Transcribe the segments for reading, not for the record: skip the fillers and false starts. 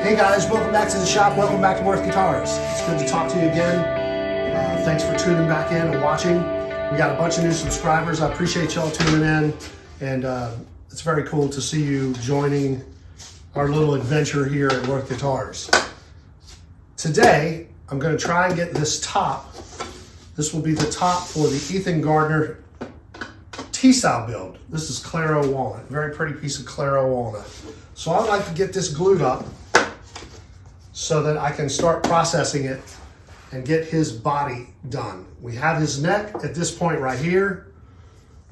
Hey guys, welcome back to the shop. Welcome back to Worth Guitars. It's good to talk to you again. Thanks for tuning back in and watching. We got a bunch of new subscribers. I appreciate y'all tuning in, and it's very cool to see you joining our little adventure here at Worth Guitars. Today, I'm going to try and get this top. This will be the top for the Ethan Gardner T-style build. This is Claro Walnut, very pretty piece of Claro Walnut. So I'd like to get this glued up so that I can start processing it and get his body done. We have his neck at this point right here.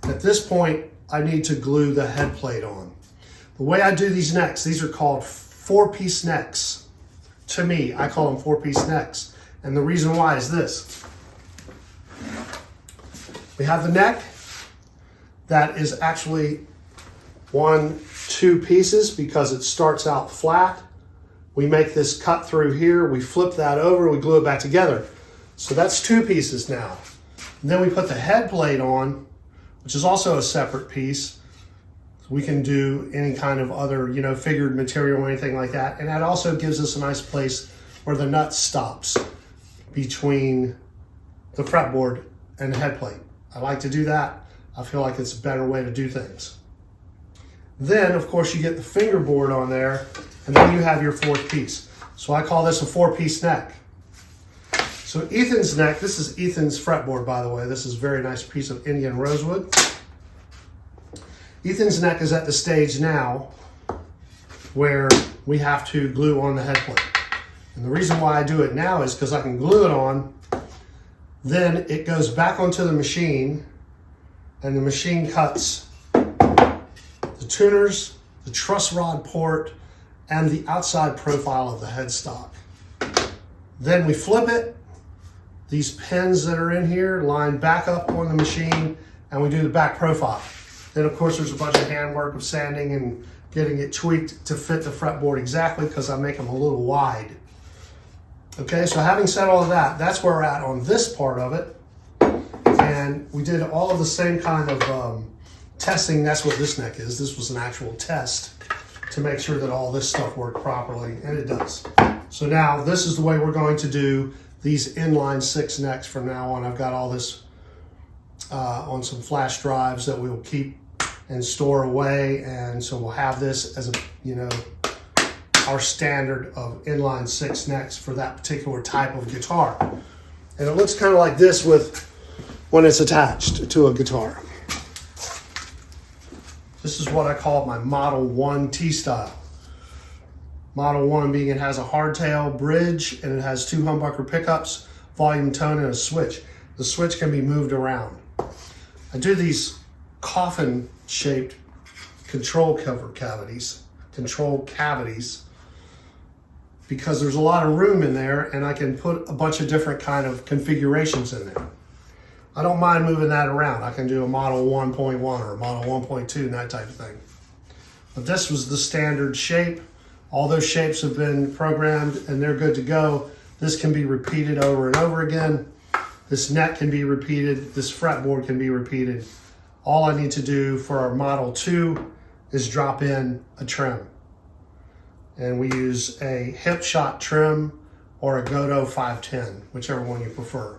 At this point, I need to glue the head plate on. The way I do these necks, these are called 4-piece necks. To me, I call them 4-piece necks. And the reason why is this. We have the neck that is actually 1-2 pieces because it starts out flat. We make this cut through here, we flip that over, we glue it back together. So that's 2 pieces now. And then we put the head plate on, which is also a separate piece. So we can do any kind of other, figured material or anything like that. And that also gives us a nice place where the nut stops between the fretboard and the head plate. I like to do that. I feel like it's a better way to do things. Then, of course, you get the fingerboard on there, and then you have your 4th piece. So I call this a 4-piece neck. So Ethan's neck, this is Ethan's fretboard, by the way. This is a very nice piece of Indian rosewood. Ethan's neck is at the stage now where we have to glue on the head plate. And the reason why I do it now is because I can glue it on, then it goes back onto the machine, and the machine cuts the tuners, the truss rod port, and the outside profile of the headstock. Then we flip it. These pins that are in here line back up on the machine, and we do the back profile. Then of course there's a bunch of handwork of sanding and getting it tweaked to fit the fretboard exactly because I make them a little wide. Okay, so having said all of that, that's where we're at on this part of it. And we did all of the same kind of testing. That's what this neck is. This was an actual test to make sure that all this stuff worked properly, and it does. So now this is the way we're going to do these inline 6 necks from now on. I've got all this on some flash drives that we'll keep and store away, and so we'll have this as our standard of inline 6 necks for that particular type of guitar. And it looks kind of like this when it's attached to a guitar. This is what I call my Model 1 T-style. Model 1 being it has a hardtail bridge and it has 2 humbucker pickups, volume, tone, and a switch. The switch can be moved around. I do these coffin-shaped control cavities, because there's a lot of room in there and I can put a bunch of different kind of configurations in there. I don't mind moving that around. I can do a Model 1.1 or a Model 1.2 and that type of thing. But this was the standard shape. All those shapes have been programmed and they're good to go. This can be repeated over and over again. This neck can be repeated. This fretboard can be repeated. All I need to do for our Model 2 is drop in a trim. And we use a hip shot trim or a Godot 510, whichever one you prefer.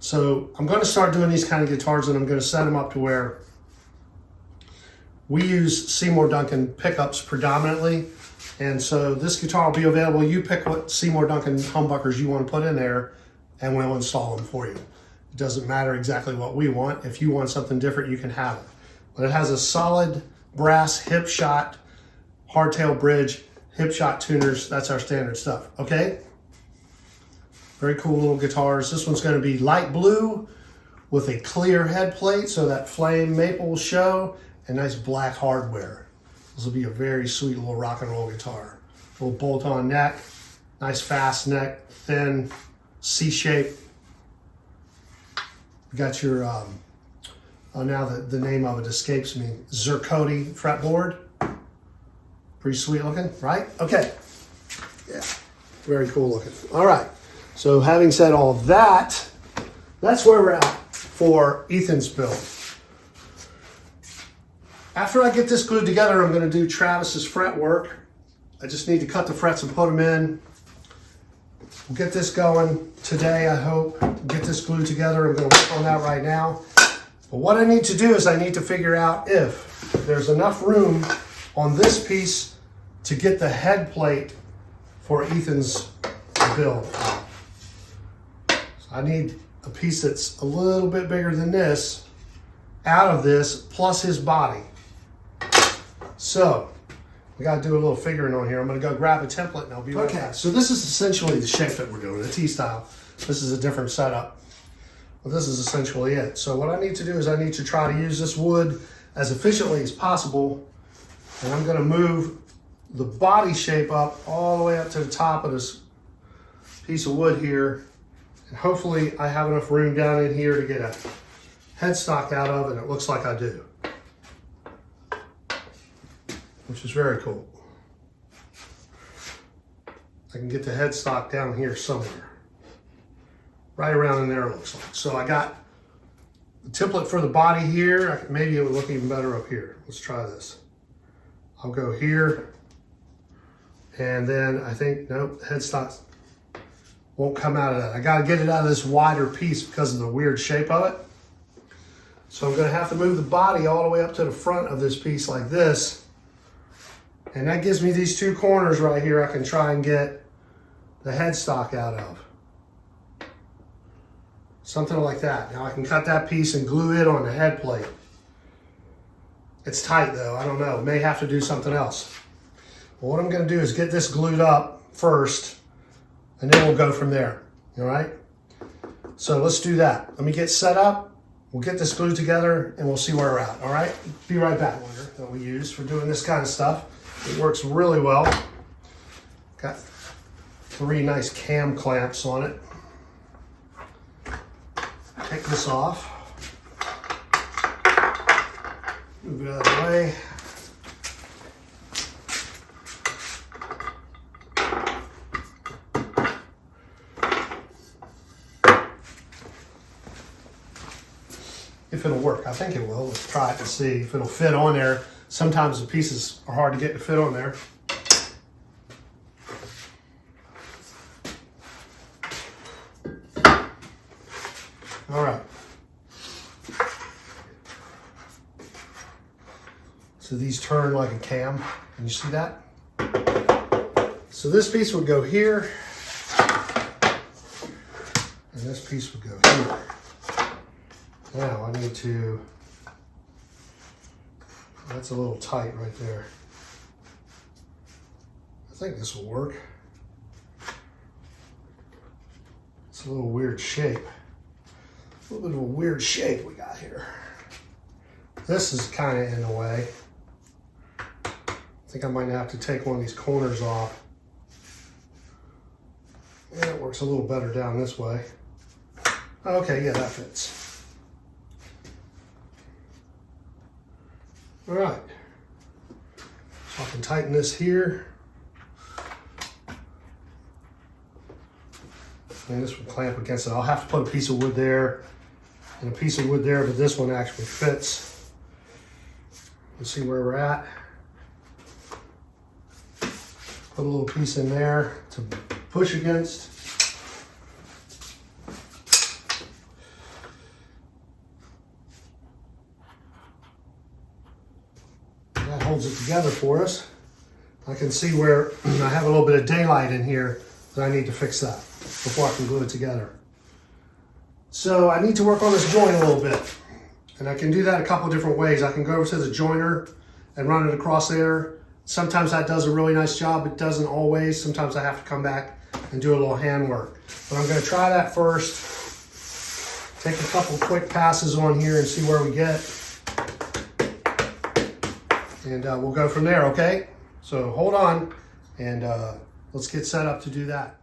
So I'm going to start doing these kind of guitars, and I'm going to set them up to where we use Seymour Duncan pickups predominantly. And so this guitar will be available. You pick what Seymour Duncan humbuckers you want to put in there, and we'll install them for you. It doesn't matter exactly what we want. If you want something different, you can have it. But it has a solid brass hip shot, hardtail bridge, hip shot tuners. That's our standard stuff, okay? Very cool little guitars. This one's going to be light blue with a clear head plate so that flame maple will show, and nice black hardware. This will be a very sweet little rock and roll guitar. Little bolt-on neck, nice fast neck, thin, C-shape. You got your, now the name of it escapes me, Zirconi fretboard. Pretty sweet looking, right? Okay. Yeah, very cool looking. All right. So having said all that, that's where we're at for Ethan's build. After I get this glued together, I'm going to do Travis's fretwork I just need to cut the frets and put them in. We'll get this going today, I hope. Get this glued together. I'm going to work on that right now. But what I need to do is I need to figure out if there's enough room on this piece to get the head plate for Ethan's build. So I need a piece that's a little bit bigger than this out of this, plus his body. So we got to do a little figuring on here. I'm going to go grab a template and I'll be right back. Okay, so this is essentially the shape that we're doing, the T-style. This is a different setup. But this is essentially it. So what I need to do is I need to try to use this wood as efficiently as possible. And I'm going to move the body shape up all the way up to the top of this piece of wood here. And hopefully I have enough room down in here to get a headstock out of, and it looks like I do, which is very cool. I can get the headstock down here somewhere. Right around in there it looks like. So I got the template for the body here. Maybe it would look even better up here. Let's try this. I'll go here. And then I think, nope, the headstock won't come out of that. I got to get it out of this wider piece because of the weird shape of it. So I'm going to have to move the body all the way up to the front of this piece like this. And that gives me these two corners right here I can try and get the headstock out of. Something like that. Now I can cut that piece and glue it on the head plate. It's tight though, I don't know. May have to do something else. But what I'm going to do is get this glued up first, and then we'll go from there. All right? So let's do that. Let me get set up. We'll get this glued together and we'll see where we're at. All right? Be right back. That we use for doing this kind of stuff. It works really well. Got 3 nice cam clamps on it. Take this off. Move it out of the way. If it'll work, I think it will. Let's try it and see if it'll fit on there. Sometimes the pieces are hard to get to fit on there. All right. So these turn like a cam. Can you see that? So this piece would go here, and this piece would go here. Now I need to, that's a little tight right there. I think this will work. It's a little weird shape. A little bit of a weird shape we got here. This is kind of in the way. I think I might have to take one of these corners off. Yeah, it works a little better down this way. Okay, yeah, that fits. All right, so I can tighten this here. And this will clamp against it. I'll have to put a piece of wood there and a piece of wood there, but this one actually fits. Let's see where we're at. Put a little piece in there to push against. That holds it together for us. I can see where I have a little bit of daylight in here, but I need to fix that before I can glue it together. So I need to work on this joint a little bit. And I can do that a couple different ways. I can go over to the joiner and run it across there. Sometimes that does a really nice job. It doesn't always. Sometimes I have to come back and do a little hand work. But I'm going to try that first. Take a couple quick passes on here and see where we get. And we'll go from there, okay? So hold on, and let's get set up to do that.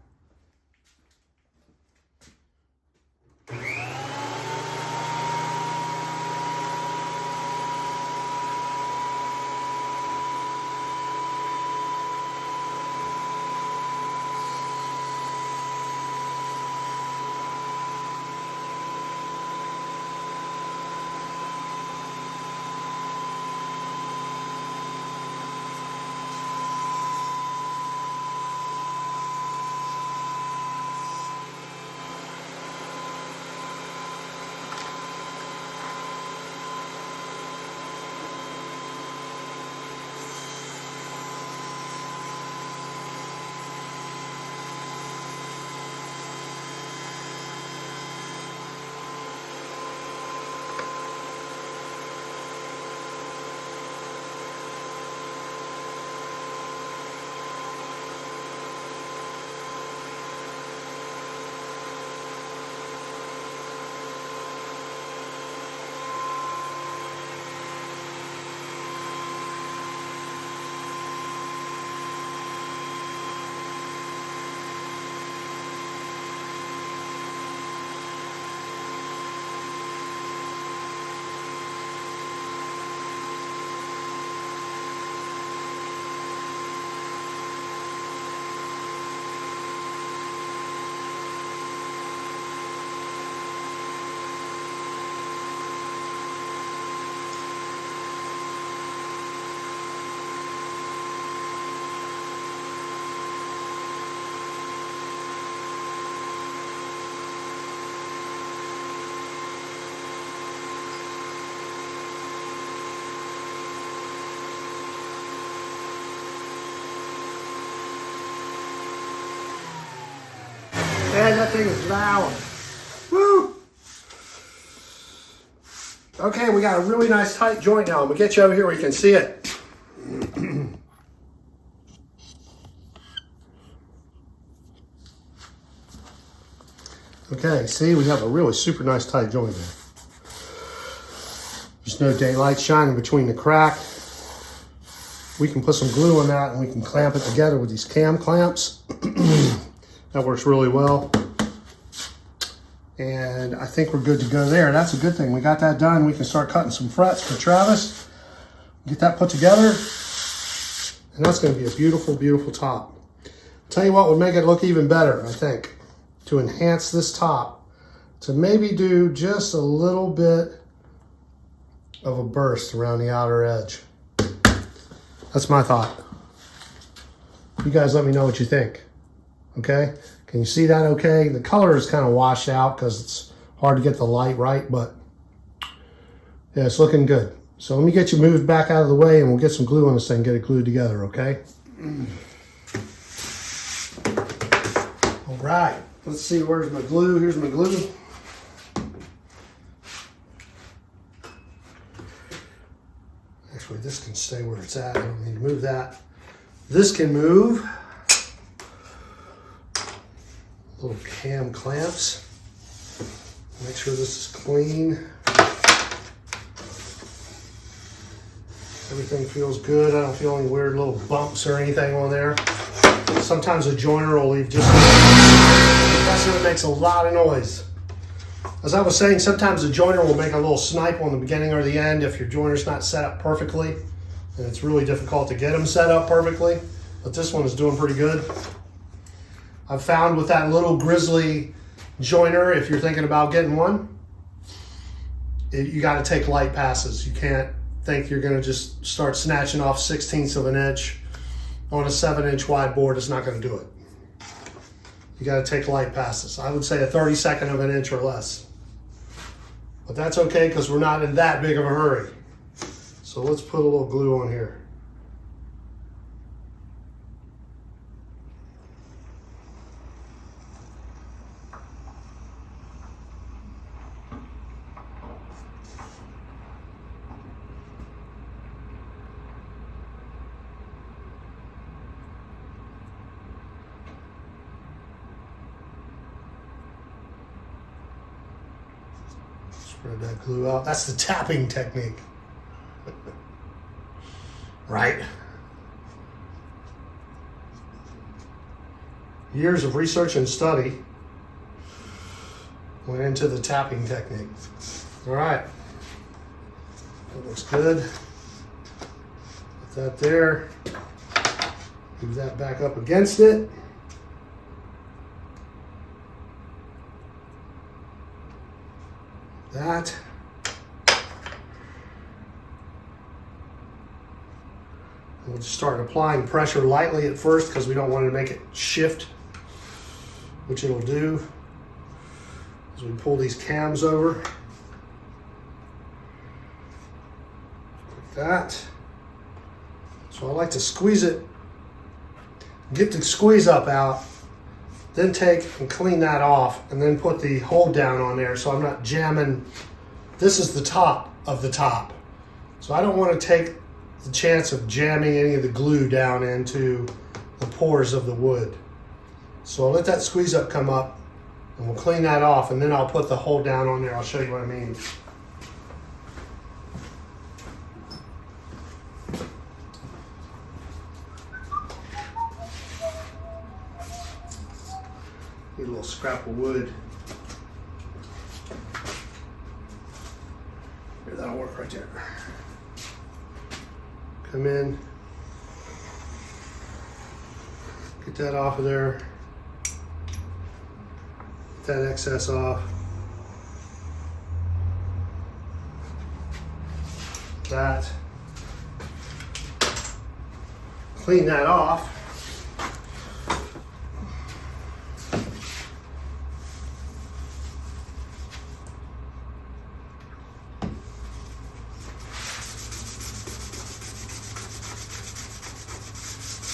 that thing is loud. Woo! Okay, we got a really nice tight joint now. I'm gonna get you over here where you can see it. Okay, see, we have a really super nice tight joint there. There's no daylight shining between the crack. We can put some glue on that and we can clamp it together with these cam clamps. That works really well. And I think we're good to go there. That's a good thing. We got that done. We can start cutting some frets for Travis. Get that put together. And that's going to be a beautiful, beautiful top. Tell you what would make it look even better, I think, to enhance this top, to maybe do just a little bit of a burst around the outer edge. That's my thought. You guys let me know what you think. Okay? Can you see that okay? The color is kind of washed out because it's hard to get the light right, but yeah, it's looking good. So let me get you moved back out of the way and we'll get some glue on this thing, get it glued together, okay? All right, let's see, where's my glue? Here's my glue. Actually, this can stay where it's at. I don't need to move that. This can move. Little cam clamps. Make sure this is clean. Everything feels good. I don't feel any weird little bumps or anything on there. Sometimes a joiner will leave just compressor that makes a lot of noise. As I was saying, sometimes a joiner will make a little snipe on the beginning or the end if your joiner's not set up perfectly, and it's really difficult to get them set up perfectly. But this one is doing pretty good. I've found with that little grizzly joiner, if you're thinking about getting one, you got to take light passes. You can't think you're going to just start snatching off 1/16 of an inch on a 7-inch wide board. It's not going to do it. You got to take light passes. I would say a 32nd of an inch or less. But that's okay because we're not in that big of a hurry. So let's put a little glue on here. Spread that glue out. That's the tapping technique. Right? Years of research and study went into the tapping technique. All right. That looks good. Put that there. Move that back up against it. That. We'll just start applying pressure lightly at first because we don't want to make it shift, which it'll do as we pull these cams over. Like that. So I like to squeeze it, get the squeeze up out, then take and clean that off and then put the hold down on there so I'm not jamming. This is the top of the top. So I don't want to take the chance of jamming any of the glue down into the pores of the wood. So I'll let that squeeze up come up and we'll clean that off and then I'll put the hold down on there. I'll show you what I mean. Need a little scrap of wood. Here, that'll work right there. Come in, get that off of there, get that excess off. That. Clean that off.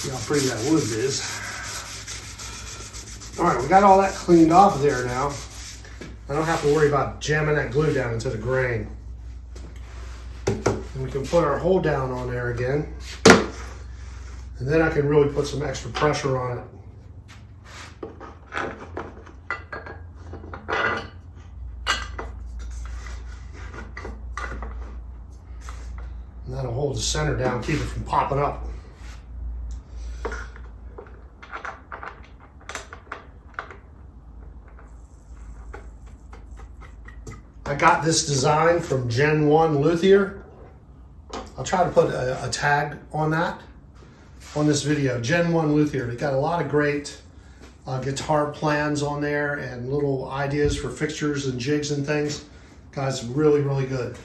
See how pretty that wood is. All right, we got all that cleaned off there now. I don't have to worry about jamming that glue down into the grain. And we can put our hole down on there again. And then I can really put some extra pressure on it. And that'll hold the center down, keep it from popping up. I got this design from Gen 1 Luthier. I'll try to put a tag on that on this video. Gen 1 Luthier. They got a lot of great guitar plans on there and little ideas for fixtures and jigs and things. Guys, really, really good.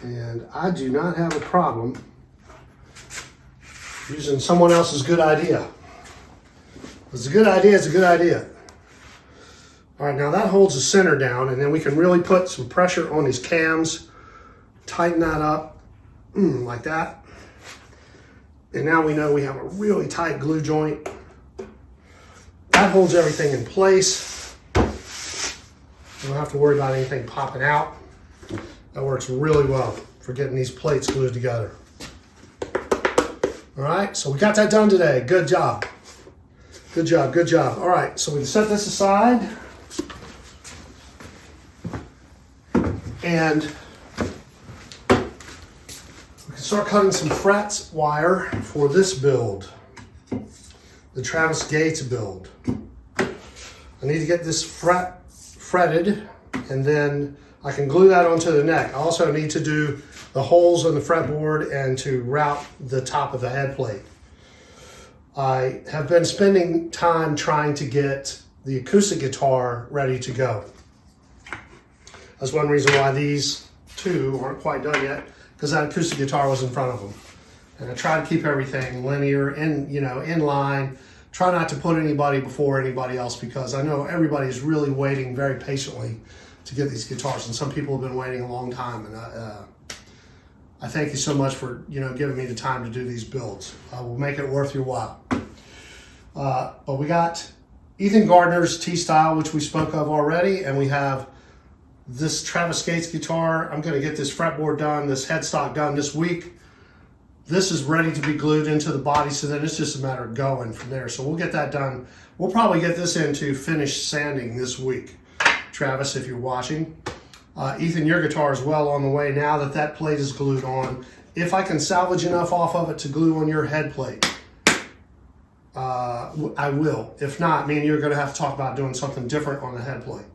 And I do not have a problem using someone else's good idea. It's a good idea, it's a good idea. All right, now that holds the center down, and then we can really put some pressure on these cams, tighten that up, like that. And now we know we have a really tight glue joint. That holds everything in place. We don't have to worry about anything popping out. That works really well for getting these plates glued together. All right, so we got that done today. Good job. Good job, good job. All right, so we can set this aside. And we can start cutting some frets wire for this build, the Travis Gates build. I need to get this fretted, and then I can glue that onto the neck. I also need to do the holes on the fretboard and to route the top of the head plate. I have been spending time trying to get the acoustic guitar ready to go. That's one reason why these two aren't quite done yet, because that acoustic guitar was in front of them. And I try to keep everything linear and, in line. Try not to put anybody before anybody else, because I know everybody is really waiting very patiently to get these guitars, and some people have been waiting a long time, and I thank you so much for giving me the time to do these builds. I will make it worth your while. But we got Ethan Gardner's T-Style, which we spoke of already, and we have this Travis Gates guitar. I'm going to get this fretboard done, this headstock done this week. This is ready to be glued into the body, so then it's just a matter of going from there. So we'll get that done. We'll probably get this into finished sanding this week. Travis, if you're watching. Ethan, your guitar is well on the way now that that plate is glued on. If I can salvage enough off of it to glue on your head plate, I will. If not, me and you're going to have to talk about doing something different on the head plate.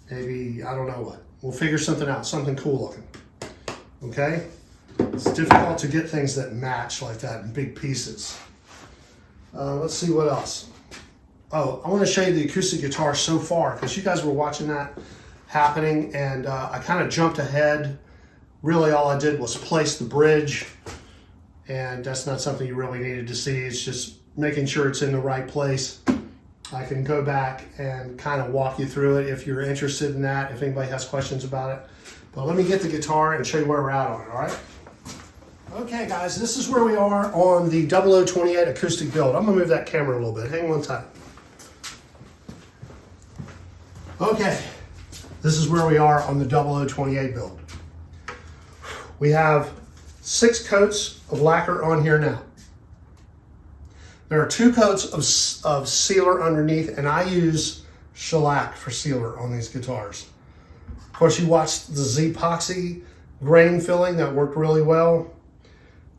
Maybe, I don't know what. We'll figure something out, something cool looking. Okay? It's difficult to get things that match like that in big pieces. Let's see what else. Oh, I want to show you the acoustic guitar so far, because you guys were watching that happening, and I kind of jumped ahead. Really, all I did was place the bridge, and that's not something you really needed to see. It's just making sure it's in the right place. I can go back and kind of walk you through it if you're interested in that, if anybody has questions about it. But let me get the guitar and show you where we're at on it, all right? Okay, guys, this is where we are on the 0028 acoustic build. I'm going to move that camera a little bit. Hang on tight. Okay, this is where we are on the 0028 build. We have 6 coats of lacquer on here now. There are 2 coats of sealer underneath, and I use shellac for sealer on these guitars. Of course, you watched the Z-epoxy grain filling that worked really well.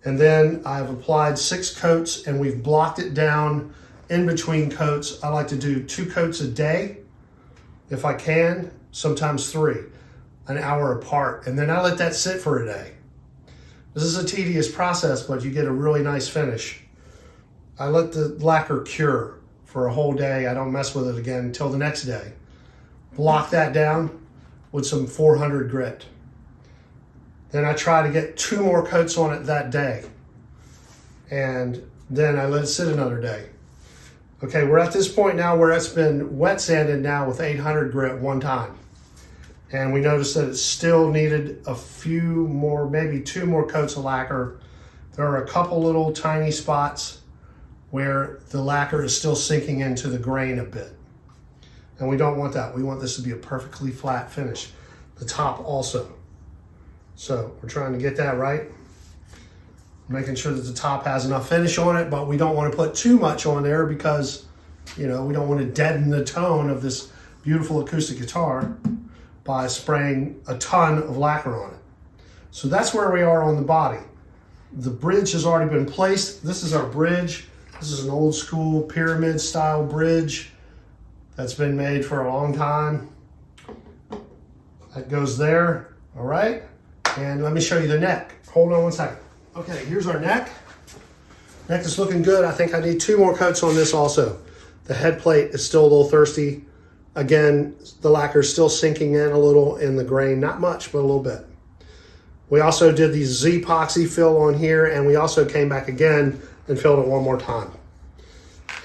And then I've applied 6 coats, and we've blocked it down in between coats. I like to do 2 coats a day, if I can, sometimes 3, an hour apart. And then I let that sit for a day. This is a tedious process, but you get a really nice finish. I let the lacquer cure for a whole day. I don't mess with it again until the next day. Block that down with some 400 grit. Then I try to get 2 more coats on it that day. And then I let it sit another day. Okay, we're at this point now where it's been wet sanded now with 800 grit one time. And we noticed that it still needed a few more, maybe 2 more coats of lacquer. There are a couple little tiny spots where the lacquer is still sinking into the grain a bit. And we don't want that. We want this to be a perfectly flat finish. The top also. So we're trying to get that right. Making sure that the top has enough finish on it, but we don't want to put too much on there because, you know, we don't want to deaden the tone of this beautiful acoustic guitar by spraying a ton of lacquer on it. So that's where we are on the body. The bridge has already been placed. This is our bridge. This is an old school pyramid style bridge that's been made for a long time. That goes there, all right? And let me show you the neck. Hold on one second. Okay, here's our neck. Neck is looking good. I think I need 2 more coats on this also. The head plate is still a little thirsty. Again, the lacquer is still sinking in a little in the grain. Not much, but a little bit. We also did the Z-epoxy fill on here, and we also came back again and filled it one more time.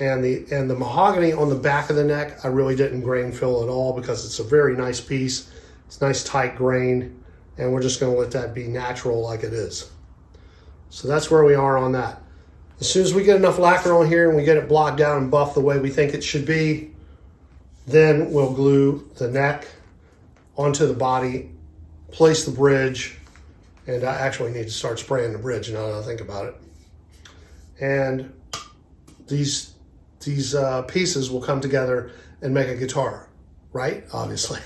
And the mahogany on the back of the neck, I really didn't grain fill at all because it's a very nice piece. It's nice tight grain, and we're just going to let that be natural like it is. So that's where we are on that. As soon as we get enough lacquer on here and we get it blocked down and buffed the way we think it should be, then we'll glue the neck onto the body, place the bridge, and I actually need to start spraying the bridge now that I think about it. And these pieces will come together and make a guitar, right? Obviously.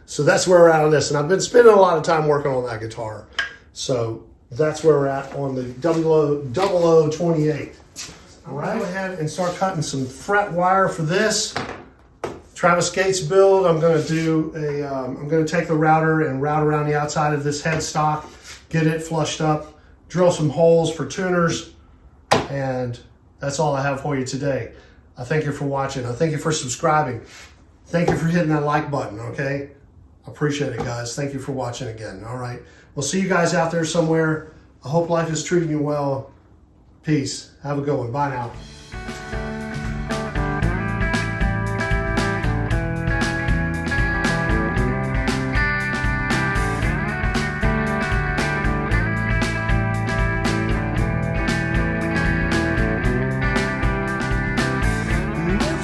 So that's where we're at on this. And I've been spending a lot of time working on that guitar. So that's where we're at on the 0028. All right, go ahead and start cutting some fret wire for this. Travis Gates build. I'm going to take the router and route around the outside of this headstock, get it flushed up, drill some holes for tuners, and that's all I have for you today. I thank you for watching. I thank you for subscribing. Thank you for hitting that like button, okay? I appreciate it, guys. Thank you for watching again, all right? We'll see you guys out there somewhere. I hope life is treating you well. Peace. Have a good one. Bye now.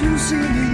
You see me